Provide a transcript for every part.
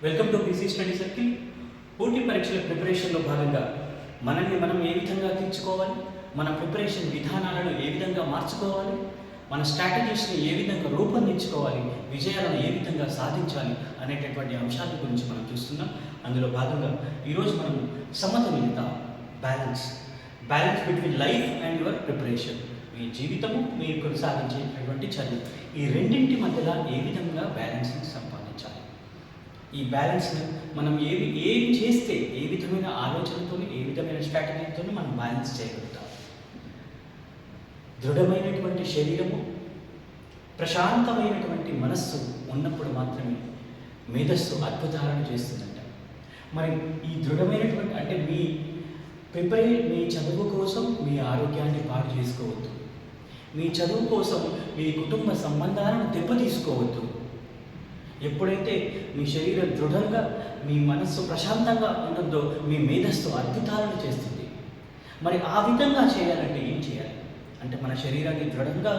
Welcome to BC study circle. పోటీ పరీక్షల ప్రిపరేషన్లో భాగంగా మనల్ని మనం ఏ విధంగా తీర్చుకోవాలి, మన ప్రిపరేషన్ విధానాలను ఏ విధంగా మార్చుకోవాలి, మన స్ట్రాటజీస్ని ఏ విధంగా రూపొందించుకోవాలి, విజయాలను ఏ విధంగా సాధించాలి అనేటటువంటి అంశాల గురించి మనం చూస్తున్నాం. అందులో భాగంగా ఈరోజు మనం సమతుల్యత, balance between life and your preparation, మీ జీవితము మీరు కొనసాగించేటటువంటి చదువు, ఈ రెండింటి మధ్యలో ఏ విధంగా బ్యాలెన్స్ని సంపాదించాలి. ఈ బ్యాలెన్స్ని మనం ఏం చేస్తే ఏ విధమైన ఆలోచనతో ఏ విధమైన స్ట్రాటజీతో మనం బ్యాలెన్స్ చేయగలుగుతాం. దృఢమైనటువంటి శరీరము, ప్రశాంతమైనటువంటి మనస్సు ఉన్నప్పుడు మాత్రమే మేధస్సు అద్భుతాలను చేస్తుందంట. మరి ఈ దృఢమైనటువంటి అంటే మీ చదువు కోసం మీ ఆరోగ్యాన్ని పాడు చేసుకోవద్దు, మీ చదువు కోసం మీ కుటుంబ సంబంధాలను దెబ్బతీసుకోవద్దు. ఎప్పుడైతే మీ శరీరం దృఢంగా, మీ మనస్సు ప్రశాంతంగా ఉంటుందో మీ మేధస్సు అద్భుతాలను చేస్తుంది. మరి ఆ విధంగా చేయాలంటే ఏం చేయాలి అంటే మన శరీరాన్ని దృఢంగా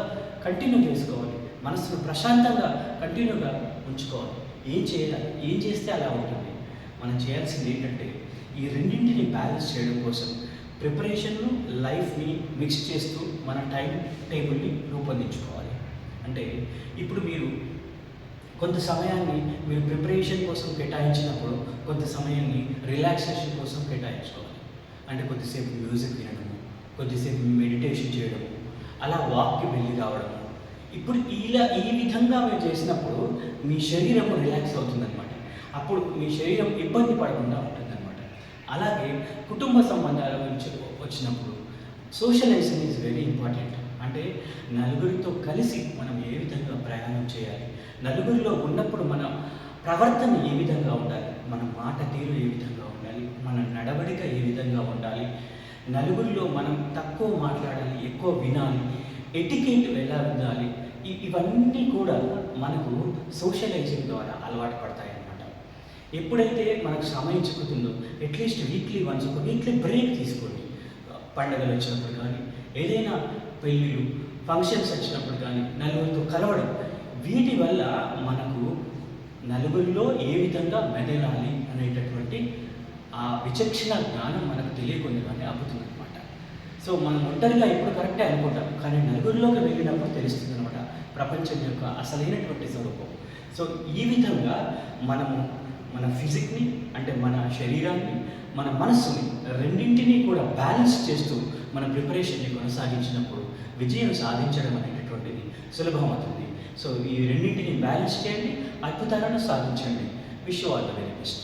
కంటిన్యూ చేసుకోవాలి, మనస్సును ప్రశాంతంగా కంటిన్యూగా ఉంచుకోవాలి. ఏం చేయాలి, ఏం చేస్తే అలా ఉంటుంది. మనం చేయాల్సింది ఏంటంటే ఈ రెండింటిని బ్యాలెన్స్ చేయడం కోసం ప్రిపరేషన్ను, లైఫ్ని మిక్స్ చేస్తూ మన టైం టేబుల్ని రూపొందించుకోవాలి. అంటే ఇప్పుడు మీరు కొంత సమయాన్ని మీరు ప్రిపరేషన్ కోసం కేటాయించినప్పుడు కొంత సమయాన్ని రిలాక్సేషన్ కోసం కేటాయించుకోవాలి. అంటే కొద్దిసేపు మ్యూజిక్ వినడము, కొద్దిసేపు మెడిటేషన్ చేయడము, అలా వాక్కి వెళ్ళి రావడము. ఇప్పుడు ఈ విధంగా మీరు చేసినప్పుడు మీ శరీరము రిలాక్స్ అవుతుందన్నమాట. అప్పుడు మీ శరీరం ఇబ్బంది పడకుండా ఉంటుందన్నమాట. అలాగే కుటుంబ సంబంధాల గురించి వచ్చినప్పుడు సోషలైజేషన్ ఈజ్ వెరీ ఇంపార్టెంట్. అంటే నలుగురితో కలిసి మనం ఏ విధంగా ప్రయాణం చేయాలి, నలుగురిలో ఉన్నప్పుడు మన ప్రవర్తన ఏ విధంగా ఉండాలి, మన మాట తీరు ఏ విధంగా ఉండాలి, మన నడవడిక ఏ విధంగా ఉండాలి, నలుగురిలో మనం తక్కువ మాట్లాడాలి, ఎక్కువ వినాలి, ఎటికేట్ ఎలా ఉండాలి, ఇవన్నీ కూడా మనకు సోషలైజింగ్ ద్వారా అలవాటు పడతాయి అన్నమాట. ఎప్పుడైతే మనకు సమయం చిక్కుతుందో అట్లీస్ట్ వీక్లీ వన్స్ ఒక వీక్లీ బ్రేక్ తీసుకోండి. పండుగలు వచ్చినప్పుడు కానీ, ఏదైనా పెళ్ళిళ్ళు, ఫంక్షన్స్ వచ్చినప్పుడు కానీ నలుగురితో కలవడం, వీటి వల్ల మనకు నలుగురిలో ఏ విధంగా మెదలాలి అనేటటువంటి ఆ విచక్షణ జ్ఞానం మనకు తెలియకుండానే అబ్బుతుందన్నమాట. సో మనం ఒంటరిగా ఎప్పుడు కరెక్టే అనుకుంటాం, కానీ నలుగురిలోకి వెళ్ళినప్పుడు తెలుస్తుంది అనమాట ప్రపంచం యొక్క అసలైనటువంటి స్వరూపం. సో ఈ విధంగా మనము మన ఫిజిక్ని అంటే మన శరీరాన్ని, మన మనస్సుని రెండింటినీ కూడా బ్యాలెన్స్ చేస్తూ మన ప్రిపరేషన్ని కొనసాగించినప్పుడు విజయం సాధించడం అనేటటువంటిది సులభమవుతుంది. సో ఈ రెండింటిని బ్యాలెన్స్ చేయండి, అద్భుతాలను సాధించండి. Wish you all the very best.